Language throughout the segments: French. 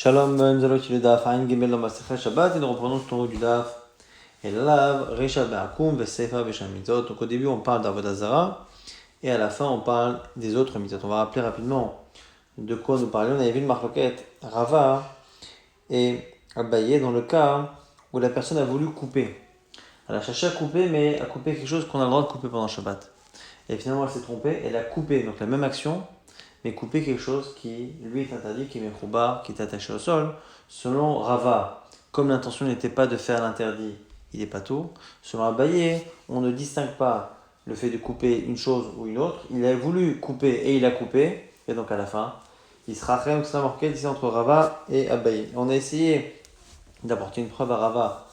Shalom, nous allons étudier le daf Ayin Gimel dans Masechet Shabbat et nous reprenons le tour du daf. Et là, Reisha Be'akum Ve'Sefa Ve'Sham Mitzvot. Donc au début, on parle d'Avodah Zarah et à la fin, on parle des autres mitzvot. On va rappeler rapidement de quoi nous parlions. On avait vu le marloquette Rava et Abaye dans le cas où la personne a voulu couper. Elle a cherché à couper, mais à couper quelque chose qu'on a le droit de couper pendant Shabbat. Et finalement, elle s'est trompée, elle a coupé, donc la même action, mais couper quelque chose qui lui est interdit, qui est mekroubar, qui est attaché au sol. Selon Rava, comme l'intention n'était pas de faire l'interdit, il est pas tout. Selon Abaye, on ne distingue pas le fait de couper une chose ou une autre. Il a voulu couper et il a coupé, et donc à la fin, il sera rien que ça marqué ici entre Rava et Abaye. On a essayé d'apporter une preuve à Rava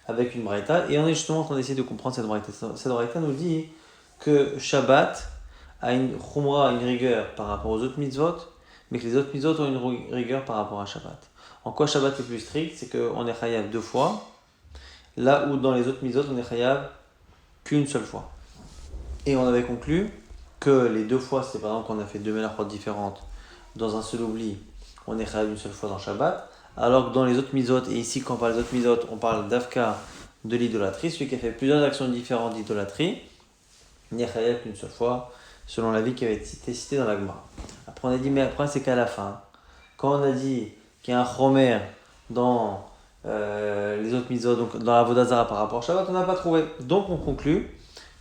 avec une braïta, et on est justement en train d'essayer de comprendre cette braïta. Cette braïta nous dit que Shabbat a une khumra, une rigueur par rapport aux autres mitzvot, mais que les autres mitzvot ont une rigueur par rapport à Shabbat. En quoi Shabbat est plus strict? C'est qu'on est chayav 2 fois, là où dans les autres mitzvot, on est chayav qu'une seule fois. Et on avait conclu que les 2 fois, c'est par exemple qu'on a fait 2 melachot différentes dans un seul oubli, on est chayav une seule fois dans Shabbat, alors que dans les autres mitzvot, et ici quand on parle des autres mitzvot, on parle d'Afka, de l'idolâtrie, celui qui a fait plusieurs actions différentes d'idolâtrie, n'est chayav qu'une seule fois, selon l'avis qui avait été cité dans la Gemara. Après on a dit, mais après c'est qu'à la fin, quand on a dit qu'il y a un chomer dans les autres mitzvot, donc dans la Avodah Zarah par rapport à Shabbat, on n'a pas trouvé. Donc on conclut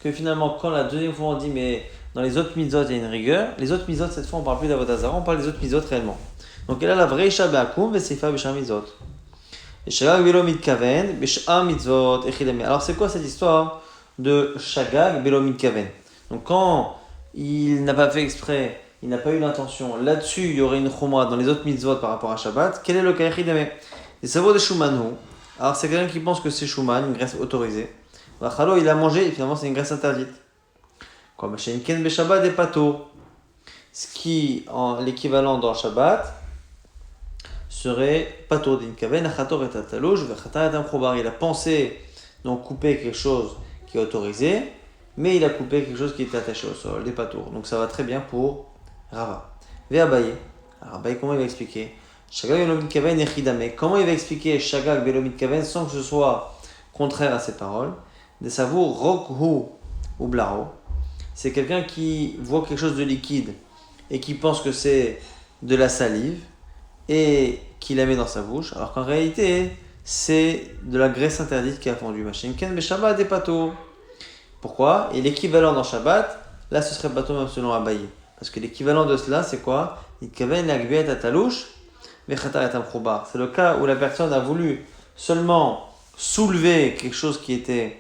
que finalement, quand la deuxième fois on dit, mais dans les autres mitzvot il y a une rigueur, les autres mitzvot, cette fois on ne parle plus d'Avodah Zarah, on parle des autres mitzvot réellement. Donc elle a la vraie Isha Be'akum Ve'Sefa B'Sham Mitzvot. Shagag Belo Mitkaven B'Sham Mitzvot Echidemi. Alors c'est quoi cette histoire de Shagag Belo Mitkaven? Donc quand il n'a pas fait exprès, il n'a pas eu l'intention, là-dessus il y aurait une chumra dans les autres mitzvot par rapport à Shabbat, quel est le cas Echidemi? Les savoirs de Shumanu. Alors c'est quelqu'un qui pense que c'est Shuman, une graisse autorisée. Vachalo il a mangé et finalement c'est une graisse interdite. Quoi, Ken B'Shabbat et Pato. Ce qui, en l'équivalent dans Shabbat, serait pato din kaven achator et atalouj vechata et amchoubar. Il a pensé donc couper quelque chose qui est autorisé, mais il a coupé quelque chose qui était attaché au sol, des patours. Donc ça va très bien pour Rava. Ve Abaye. Alors Abaye, comment il va expliquer? Shagag belomit kaven echidame. Comment il va expliquer Shagag belomit kaven sans que ce soit contraire à ses paroles? De savour rokhu ou blaro. C'est quelqu'un qui voit quelque chose de liquide et qui pense que c'est de la salive et qui la met dans sa bouche, alors qu'en réalité, c'est de la graisse interdite qui a fondu. Machinken, mais Shabbat des pato. Pourquoi? Et l'équivalent dans Shabbat, là ce serait pato même selon Abaye. Parce que l'équivalent de cela, c'est quoi? C'est le cas où la personne a voulu seulement soulever quelque chose qui était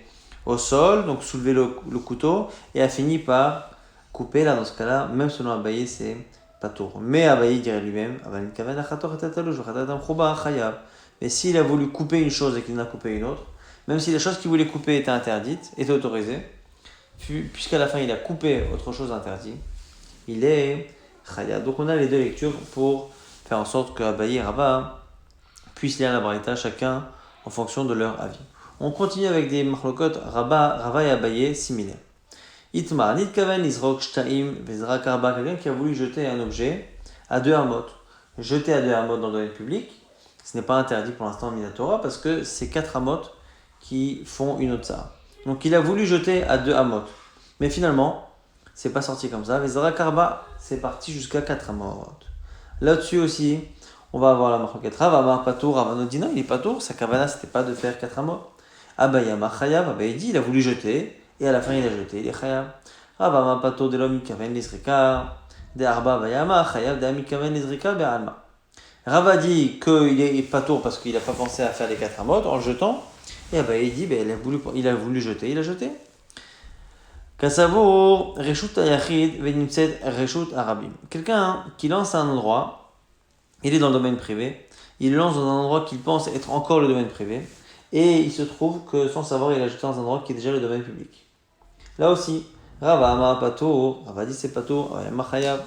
au sol, donc soulever le couteau, et a fini par couper. Là, dans ce cas-là, même selon Abaye, c'est patour. Mais Abaye dirait lui-même, mais s'il a voulu couper une chose et qu'il en a coupé une autre, même si la chose qu'il voulait couper était interdite, était autorisée, puisqu'à la fin il a coupé autre chose interdite, il est chaya. Donc on a les deux lectures pour faire en sorte que Abaye et Rava puissent lire la Braïta, chacun en fonction de leur avis. On continue avec des machlokot Rava et Abaye similaires. Itmar, nitkaven isrok shtaim vezrak arba, quelqu'un qui a voulu jeter un objet à 2 amot. Jeter à 2 amot dans le domaine public, ce n'est pas interdit pour l'instant en Minatora parce que c'est 4 amot qui font une otsa. Donc il a voulu jeter à 2 amot. Mais finalement, c'est pas sorti comme ça. Vezrak arba, c'est parti jusqu'à 4 amot. Là-dessus aussi, on va avoir la machloket Rava Amar Patour, Rava nous dit non, il est Patour, sa kavana c'était pas de faire 4 amot. Abaye Amar Chayav, Abaye dit il a voulu jeter. Et à la fin, il a jeté. Il est chayav. Rava ma pato de l'homme kaven l'isrika. De arba vayama chayav de ami kaven l'isrika be'alma. Rava dit qu'il est pato parce qu'il n'a pas pensé à faire les 4 amot en le jetant. Et bah, il dit il a voulu jeter. Il a jeté. Kasavo reshut ayachid venimtset reshut arabim. Quelqu'un qui lance à un endroit, il est dans le domaine privé. Il lance dans un endroit qu'il pense être encore le domaine privé. Et il se trouve que sans savoir, il a jeté dans un endroit qui est déjà le domaine public. Là aussi, Rava Amar Pato, Rava dit c'est Pato, Machayav,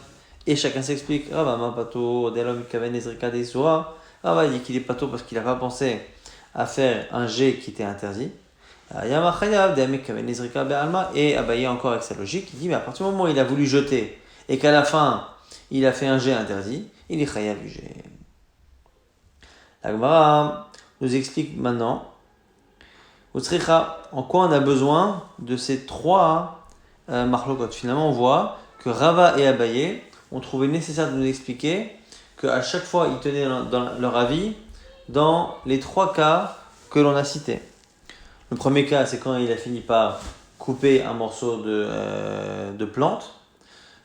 et chacun s'explique. Rava Amar Pato, Delom Kaven Ezrika Deisura. Rava dit qu'il est Pato parce qu'il n'a pas pensé à faire un jet qui était interdit. Yamachayav, Delom Kaven Ezrika Be'alma, et Abaye encore avec sa logique, il dit mais à partir du moment où il a voulu jeter et qu'à la fin il a fait un jet interdit, il est Chayav du jet. La Gemara nous explique maintenant, en quoi on a besoin de ces trois marlokot. Finalement, on voit que Rava et Abaye ont trouvé nécessaire de nous expliquer qu'à chaque fois, ils tenaient dans leur avis dans les trois cas que l'on a cités. Le premier cas, c'est quand il a fini par couper un morceau de plante.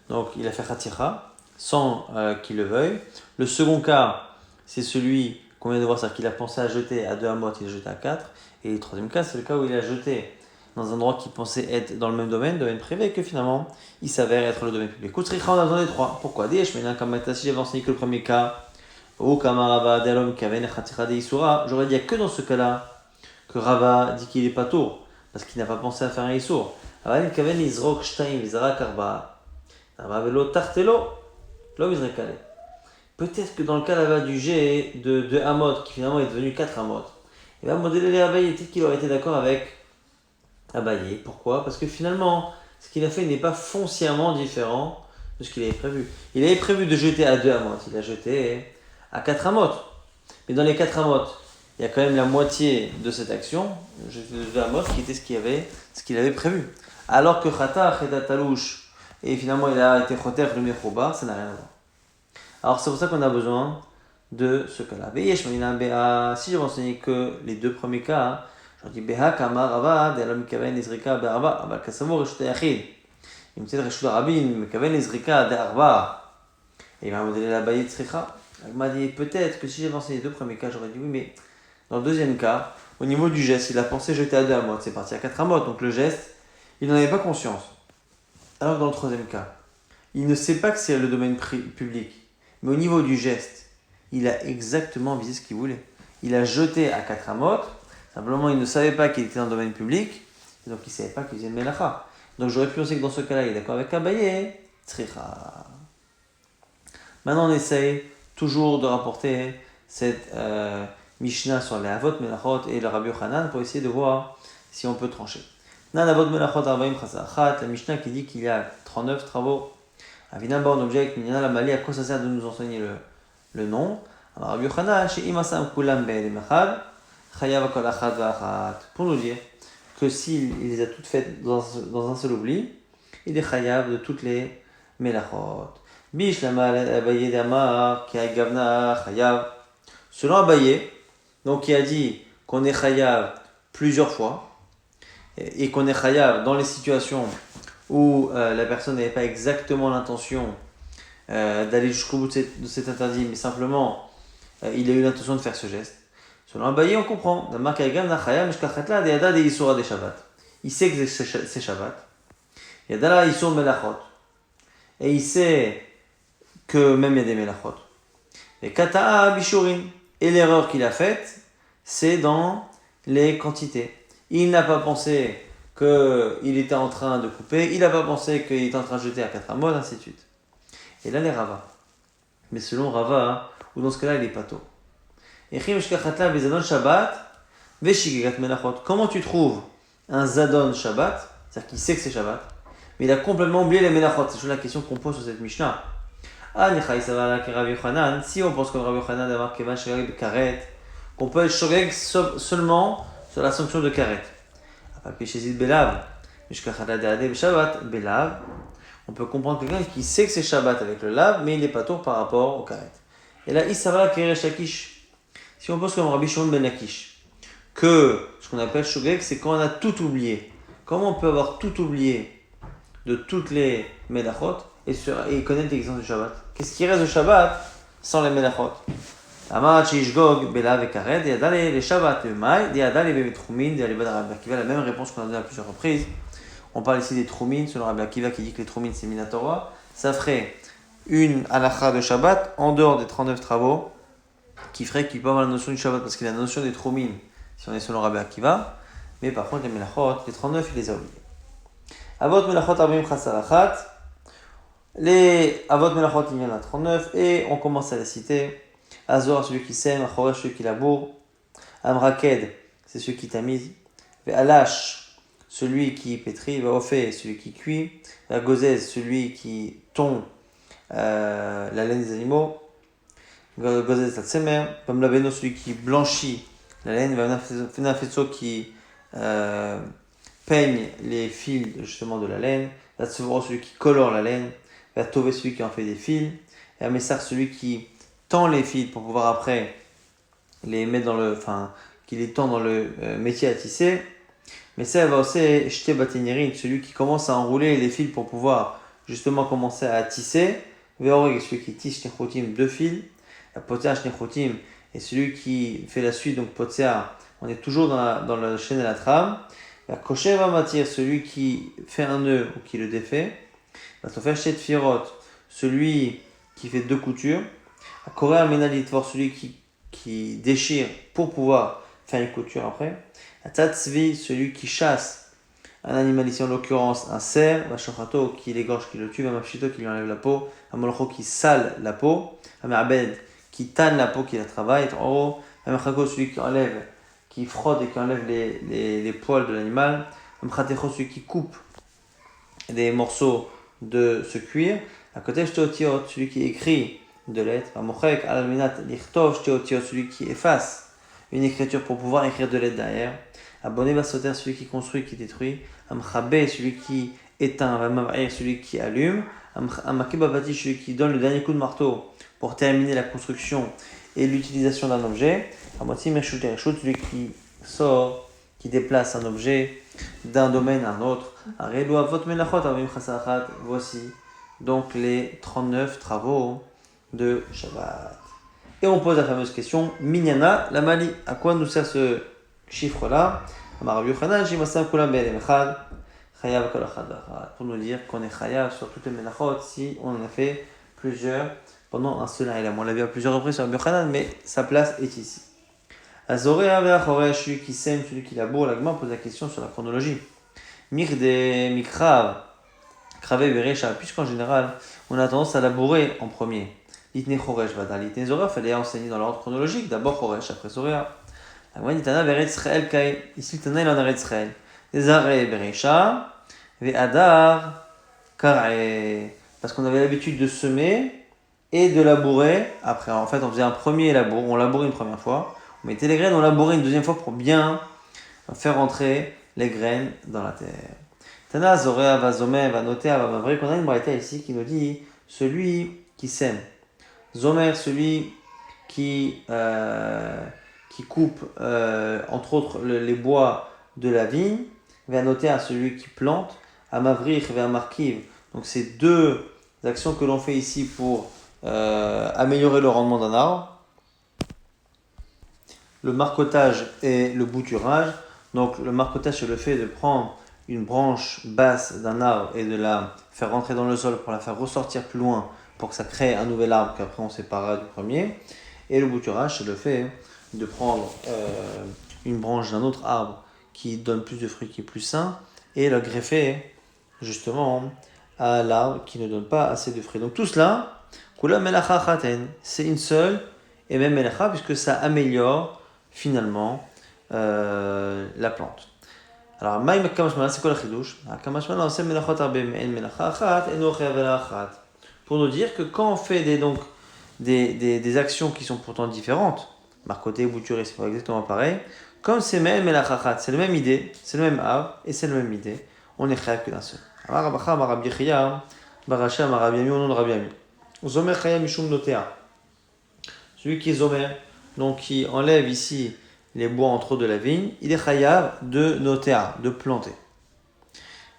Donc, il a fait khatira, sans qu'il le veuille. Le second cas, c'est celui qu'on vient de voir, c'est-à-dire qu'il a pensé à jeter à 2 amot, il a jeté à 4. Et le troisième cas, c'est le cas où il a jeté dans un endroit qui pensait être dans le même domaine privé, et que finalement, il s'avère être le domaine public. Koutsricha, on a besoin des trois. Pourquoi si j'avais enseigné que le premier cas, ou Kamarava, Delom, Kaven, Khatira, Deisura, j'aurais dit, il n'y a que dans ce cas-là que Rava dit qu'il est pas tour, parce qu'il n'a pas pensé à faire un Issour. Aval, Kaven, Izrok, Shtaim, Izrak, Arba, Avelo, Tartelo, Lo, Izrekale. Peut-être que dans le cas là-bas du G de Amot, qui finalement est devenu 4 Amot, et bien, modéler Abaye, peut-être qu'il aurait été d'accord avec Abaye. Pourquoi ? Parce que finalement, ce qu'il a fait n'est pas foncièrement différent de ce qu'il avait prévu. Il avait prévu de jeter à 2 Amot, il a jeté à 4 Amot. Mais dans les 4 Amot, il y a quand même la moitié de cette action, jeter de 2 Amot, qui était ce qu'il avait prévu. Alors que Khata, Kheta Talouche, et finalement il a été Khoter, le Mechouba, ça n'a rien à voir. Alors c'est pour ça qu'on a besoin de ce cas-là. Si je renseigne que les deux premiers cas, je dis Beha Kama Rava, Delam Kaven Izrika Be'arba, Abal Kasamo Reshute Yachid. Il me dit Reshute Rabin, Kaven Izrika De'arba. Et il va me donner la baïe de Tzricha. Il m'a dit peut-être que si j'avais enseigné les deux premiers cas, j'aurais dit oui, mais dans le deuxième cas, au niveau du geste, il a pensé jeter à 2 amot, c'est parti à 4 amot, donc le geste, il n'en avait pas conscience. Alors que dans le troisième cas, il ne sait pas que c'est le domaine public. Mais au niveau du geste, il a exactement visé ce qu'il voulait. Il a jeté à 4 amot, simplement il ne savait pas qu'il était dans le domaine public, et donc il ne savait pas qu'il faisait le melacha. Donc j'aurais pu penser que dans ce cas-là, il est d'accord avec Abaye, Tzricha. Maintenant on essaye toujours de rapporter cette Mishnah sur les Avot Melachot et le Rabbi Yochanan pour essayer de voir si on peut trancher. Nan Avot Melachot Arbaim Chasachat, la Mishnah qui dit qu'il y a 39 travaux. Avinam on objecte, Minyan la Mali, à quoi ça sert de nous enseigner le nom? Alors Rabbi Yochanan, chez Imasam Kulam Be'edem Echad, Chayav Kol Achad Va'achat, pour nous dire que s'il les a toutes faites dans un seul oubli, il est Chayav de toutes les Melachot. Bish Lama Abaye Dama, Ki Gavna Chayav. Selon Abaye, donc qui a dit qu'on est Chayav plusieurs fois, et qu'on est Chayav dans les situations où la personne n'avait pas exactement l'intention d'aller jusqu'au bout de cet interdit, mais simplement il a eu l'intention de faire ce geste. Selon Abaye, on comprend. Il sait que c'est Shabbat. Yadala Isur Melachot. Et il sait que même il y a des Melachot. Et Kata'a Bishurin. Et l'erreur qu'il a faite, c'est dans les quantités. Il n'a pas pensé qu'il était en train de couper, il n'a pas pensé qu'il était en train de jeter à 4 amot, ainsi de suite. Et là, les Rava. Mais selon Rava, ou dans ce cas-là, il est pato. Comment tu trouves un Zadon Shabbat, c'est-à-dire qu'il sait que c'est Shabbat, mais il a complètement oublié les Melachot? C'est toujours la question qu'on pose sur cette Mishnah. Si on pense comme Rabbi Yochanan d'avoir Kevan Shogeg de Karet, qu'on peut être Shogeg seulement sur la sanction de Karet. On peut comprendre quelqu'un qui sait que c'est Shabbat avec le lave, mais il n'est pas tour par rapport au Karet. Et là, Issava Keresh Lakish. Si on pense comme Rabbi Shimon ben Lakish, que ce qu'on appelle Shogeg, c'est quand on a tout oublié. Comment on peut avoir tout oublié de toutes les Melachot et connaître l'existence du Shabbat? Qu'est-ce qui reste de Shabbat sans les Melachot? Amar Shishgog, Belav et Karet, Yadale, les Shabbat, le Maï, Yadale, les Troumin, les Rabbi Akiva, la même réponse qu'on a donnée à plusieurs reprises. On parle ici des Troumin, selon Rabbi Akiva qui dit que les Troumin c'est Minatora. Ça ferait une halakha de Shabbat en dehors des 39 travaux qui ferait qu'il peut avoir la notion du Shabbat parce qu'il a la notion des Troumin si on est selon Rabbi Akiva. Mais par contre, les Melachot, les 39, il les a oubliés. Avot Melachot Arbim Chasalachat. Les Avot Melachot, il y en a 39 et on commence à les citer. Azor, celui qui sème, Achoresh, celui qui laboure, Amraked, c'est celui qui tamise, Ve'alash, celui qui pétrit, Ve'ofé, celui qui cuit, Ve'agozez, celui qui tond la laine des animaux, Gozet Satsemer, Vamlaveno, celui qui blanchit la laine, Vamnafetso qui peigne les fils justement de la laine, Vatsevoro, celui qui colore la laine, Vatové, celui qui en fait des fils, et Amessar, celui qui tend les fils pour pouvoir après les mettre dans le, enfin, qui les tend dans le métier à tisser. Mais ça va aussi jeter Baténirin, celui qui commence à enrouler les fils pour pouvoir justement commencer à tisser. Veoreg, celui qui tisse Shnechotim, 2 fils. La Potia Shnechotim est celui qui fait la suite, donc Potia, on est toujours dans la chaîne et la trame. La Kosher va matière, celui qui fait un nœud ou qui le défait. La Tofel Shet Firot, celui qui fait 2 coutures. La Korel Menalitvor, celui qui déchire pour pouvoir faire une couture après. La Tatzvi, celui qui chasse un animal ici en l'occurrence un cerf, Vachochato qui l'égorge, qui le tue, Vamapshito qui lui enlève la peau, Amolcho qui sale la peau, Amabed qui tanne la peau, qui la travaille, en haut, Amachako celui qui enlève, qui frotte et qui enlève les poils de l'animal, Amchatecho celui qui coupe des morceaux de ce cuir, à côté Shteotiot celui qui écrit de lettres, Amochek Alminat Lichtov Shteotiot celui qui efface une écriture pour pouvoir écrire de lettres derrière. Abonné Basoter, celui qui construit, qui détruit. Amchabé, celui qui éteint. Amav'ir, celui qui allume. Amakebabati, celui qui donne le dernier coup de marteau pour terminer la construction et l'utilisation d'un objet. Amoti Mershut, celui qui sort, qui déplace un objet d'un domaine à un autre. Arelu Avot Melachot, Avim Chasachat. Voici donc les 39 travaux de Shabbat. Et on pose la fameuse question, Minyana, la Mali, à quoi nous sert ce chiffre-là? Pour nous dire qu'on est chayav sur toutes les menachot si on en a fait plusieurs pendant un seul an. On l'a vu à plusieurs reprises sur Rabbi Yochanan, mais sa place est ici. Azorea ve'achoresh, celui qui sème, celui qui laboure, l'agma pose la question sur la chronologie. Mirde mikrav, kravé ve'recha, puisqu'en général, on a tendance à labourer en premier. Litne choresh vada, litne zorea, fallait enseigner dans l'ordre chronologique, d'abord choresh, après zorea. Ici, Tana, il en a Eretz Israël. Zare Berecha, Ve'adar Kar'e. Parce qu'on avait l'habitude de semer et de labourer. Après, en fait, on faisait un premier labour, on labourait une première fois. On mettait les graines, on labourait une deuxième fois pour bien faire rentrer les graines dans la terre. Tana, Zorea, Vazomé, Vanotea, Vamavrik. On a une braïta ici qui nous dit celui qui sème. Zomer, celui qui coupe, entre autres, les bois de la vigne, va noter à celui qui plante, à Mavrich et à Markiv. Donc, c'est deux actions que l'on fait ici pour améliorer le rendement d'un arbre. Le marcotage et le bouturage. Donc, le marcotage, c'est le fait de prendre une branche basse d'un arbre et de la faire rentrer dans le sol pour la faire ressortir plus loin pour que ça crée un nouvel arbre qu'après on séparera du premier. Et le bouturage, c'est le fait de prendre une branche d'un autre arbre qui donne plus de fruits, qui est plus sain, et le greffer justement à l'arbre qui ne donne pas assez de fruits. Donc tout cela, kula melacha chaten, c'est une seule et même melacha puisque ça améliore finalement la plante. Alors, maïm kamashmana, c'est quoi le chidouche? Kamashmana, on sait melachot arbe me'en melacha achat, eno chayavela achat. Pour nous dire que quand on fait des actions qui sont pourtant différentes, marcoté, bouturé, c'est pas exactement pareil, comme c'est même melachachat, c'est la même idée, c'est le même arbre et c'est la même idée, on est chayav que d'un seul. Amar Rabacha, Amar Rabbi Chiyah, Baraché, Amar Rabbi Ami, au nom de Rabbi Ami. Zomer chayav mishum notea. Celui qui est zomer, donc qui enlève ici les bois entre autres de la vigne, il est chayav de notea, de planter.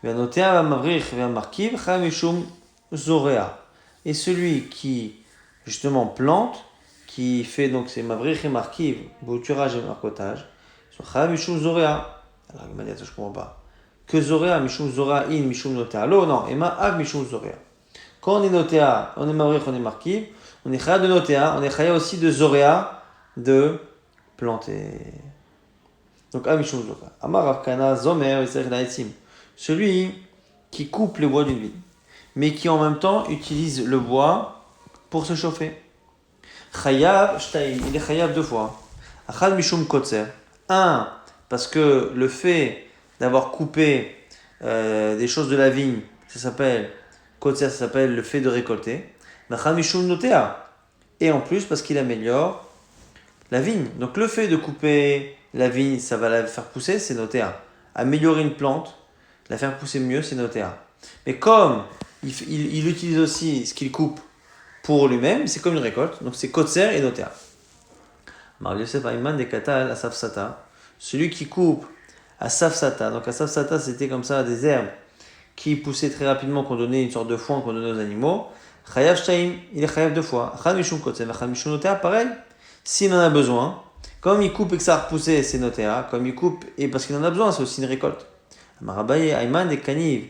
Notea va mavrich va markiv, chayav mishum zorea. Et celui qui justement plante, qui fait donc c'est mavrich et markiv, bouturage et marcotage, sur chayav mishum zorea. Alors il m'a dit je comprends pas. Que zorea mishum zorea in mishum notea. Non, ema av mishum zorea. Quand on est notea, on est mavrich, on est markiv, on est chayav de notea, on est chayav aussi de zorea, de planter. Donc av mishum zorea. Amar Rav Kana zomer yisrech la'etzim. Celui qui coupe les bois d'une vigne, mais qui en même temps utilise le bois pour se chauffer. Chayav shtaim, il est chayav deux fois. Achad mishum kotzer. Un, parce que le fait d'avoir coupé des choses de la vigne, ça s'appelle kotzer, ça s'appelle le fait de récolter. Achad mishum notea, et en plus parce qu'il améliore la vigne. Donc le fait de couper la vigne, ça va la faire pousser, c'est noté A. Améliorer une plante, la faire pousser mieux, c'est noté A. Mais comme il utilise aussi ce qu'il coupe pour lui-même, c'est comme une récolte, donc c'est kotser et noté A. Mar Yosef Ayman de Katal à Safsata, celui qui coupe à Safsata, donc à Safsata c'était comme ça des herbes qui poussaient très rapidement, qu'on donnait une sorte de foin qu'on donnait aux animaux, Chayav Shtaim, il est Chayav 2 fois, Chad Mishum Kotser, Chad Mishum noté A, pareil, s'il en a besoin, comme il coupe et que ça a repoussé, c'est noté A, comme il coupe et parce qu'il en a besoin, c'est aussi une récolte. Marabaye Ayman de Kaniv,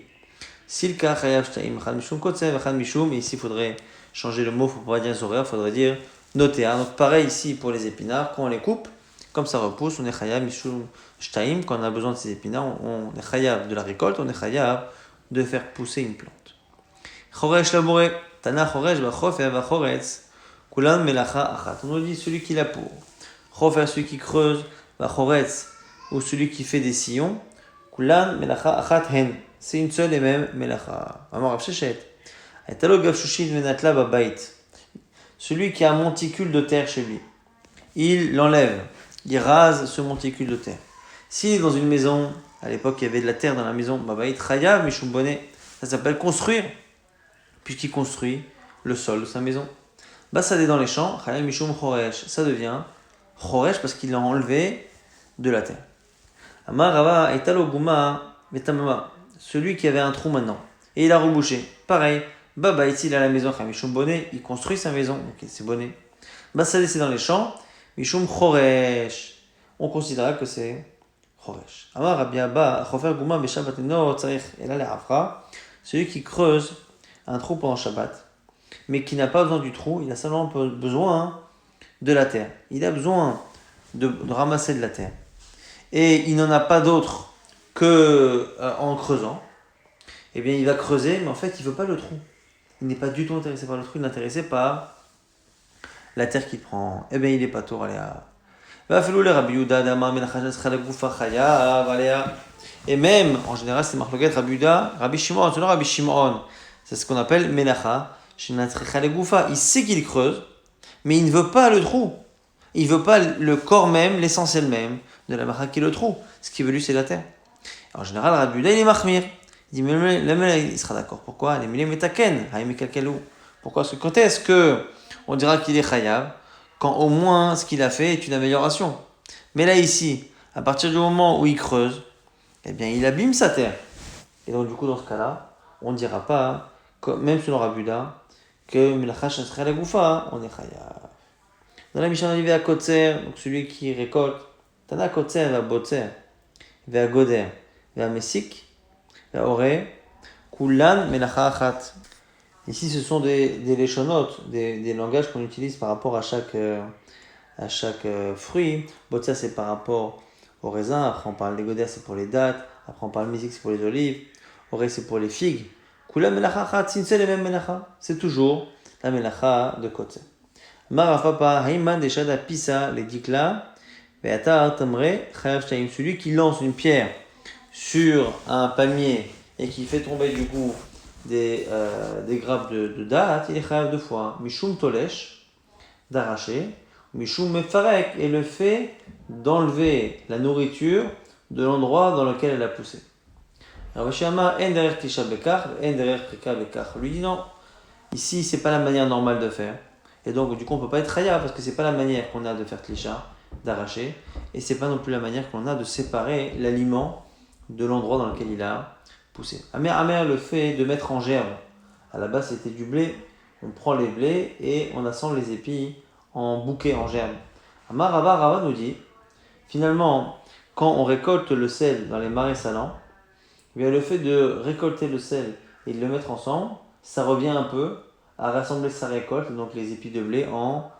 Silka Chayav Shtaim, Chad Mishum Kotser, Chad Mishum, et ici il faudrait changer le mot, il ne faut pas dire Zoréa, il faudrait dire noté A. Donc pareil ici pour les épinards, quand on les coupe, comme ça repousse, on est chayav mishum shtaim, quand on a besoin de ces épinards, on est chayav de la récolte, on est chayav de faire pousser une plante. Choresh labouré, tana choresh bachof et bachoretz, kulan melacha achat. On nous dit celui qui laboure, chofer celui qui creuse, bachoretz ou celui qui fait des sillons, kulan melacha achat hen. C'est une seule et même melacha. Amar Rav Sheshet. Etalo gavshushin venatla babait. Celui qui a un monticule de terre chez lui, il l'enlève, il rase ce monticule de terre. S'il est dans une maison, à l'époque il y avait de la terre dans la maison, Babaït Chayav Mishum Bonnet, ça s'appelle construire, puisqu'il construit le sol de sa maison. Bassadé dans les champs, Chayav Mishum Choresh, ça devient Choresh parce qu'il l'a enlevé de la terre. Amar Rava Etalo Guma Metamama, celui qui avait un trou maintenant, et il a rebouché, pareil. Baba il est à la maison, Mishum Bonnet, il construit sa maison, ok, c'est Bonnet. Bassadé c'est dans les champs, Mishum Choresh, on considérera que c'est Choresh. Amar Rabbi Abba, Chofer Gouma Beshabbat no Tzarich Ela Le'afra, celui qui creuse un trou pendant Shabbat, mais qui n'a pas besoin du trou, il a seulement besoin de la terre. Il a besoin de ramasser de la terre. Et il n'en a pas d'autre que en creusant. Eh bien, il va creuser, mais en fait, il ne veut pas le trou. Il n'est pas du tout intéressé par le trou, il est intéressé par la terre qu'il prend. Eh bien, il est pas tour, et même, en général, c'est Marloquet, Rabbi Yehuda, Rabbi Shimon, c'est Rabbi Shimon. C'est ce qu'on appelle Melacha. Il sait qu'il creuse, mais il ne veut pas le trou. Il ne veut pas le corps même, l'essentiel même de la macha qui est le trou. Ce qu'il veut lui, c'est la terre. En général, Rabbi Yehuda, il est Mahmir. Il dit, mais il sera d'accord. Pourquoi? Pourquoi? Parce que quand est-ce qu'on dira qu'il est chayav? Quand au moins ce qu'il a fait est une amélioration. Mais là, ici, à partir du moment où il creuse, eh bien, il abîme sa terre. Et donc, du coup, dans ce cas-là, on ne dira pas, même selon Rabbi Yehuda, que Melacha Shasra la Goufa, on est chayav. Dans la Mishnah, on dit à Kotser, donc celui qui récolte, Tana Kotser va Botser, va Goder, va Messik, Oré, Kulan, Melacha Achat. Ici, ce sont des leshonotes, des langages qu'on utilise par rapport à chaque fruit. Botsa, c'est par rapport au raisin. Après, on parle des godères, c'est pour les dattes. Après, on parle musique, c'est pour les olives. Oré, c'est pour les figues. Kulan, Melacha Achat, c'est une seule et même Melacha. C'est toujours la Melacha de Kotse. Marafapa, Haïman, Deshada, Pisa, les dikla, Beata, Tamre, Chayav Shtaim, celui qui lance une pierre sur un palmier et qui fait tomber du coup des grappes de date, il est chayav 2 fois. Mishum tolesh, d'arracher, Mishum mefarek, et le fait d'enlever la nourriture de l'endroit dans lequel elle a poussé. Rabashiyama, en derrière tisha bekach, en derrière prika bekach. Lui dit non, ici c'est pas la manière normale de faire. Et donc du coup on peut pas être chayav parce que c'est pas la manière qu'on a de faire tlisha, d'arracher, et c'est pas non plus la manière qu'on a de séparer l'aliment de l'endroit dans lequel il a poussé. Amer, le fait de mettre en germe. À la base, c'était du blé. On prend les blés et on assemble les épis en bouquet, en germe. Amar Rava nous dit, finalement, quand on récolte le sel dans les marais salants, eh bien, le fait de récolter le sel et de le mettre ensemble, ça revient un peu à rassembler sa récolte, donc les épis de blé en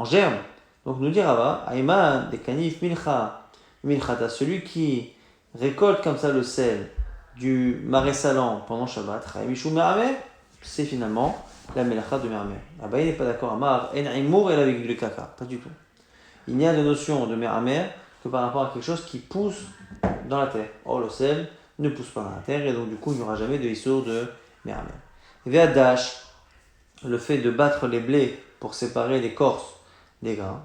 germe. Donc nous dit Rava, Aïma de kanif milchata, celui qui récolte comme ça le sel du marais salant pendant Shabbat, c'est finalement la melacha de Merhamer. Ah bah il n'est pas d'accord, Amar, en imour et avec du caca, pas du tout. Il n'y a de notion de Merhamer que par rapport à quelque chose qui pousse dans la terre. Or le sel ne pousse pas dans la terre et donc du coup il n'y aura jamais de issour de Merhamer. Ve'adash, le fait de battre les blés pour séparer l'écorce des grains.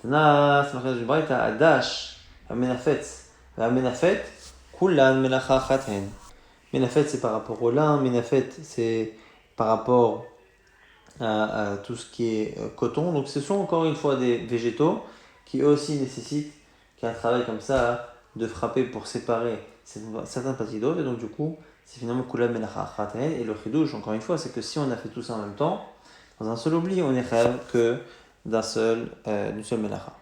Tana, c'est marqué dans une braïta, Adash, Amenafetz. Amenafet, Kulan Melacha Chaten. Menafet, c'est par rapport au lin. Menafet, c'est par rapport à tout ce qui est coton. Donc, ce sont encore une fois des végétaux qui eux aussi nécessitent qu'un travail comme ça de frapper pour séparer certaines parties d'autres. Et donc, du coup, c'est finalement Kulan Melacha Chaten. Et le chidouche, encore une fois, c'est que si on a fait tout ça en même temps, dans un seul oubli, on est rêve que d'une seule melacha.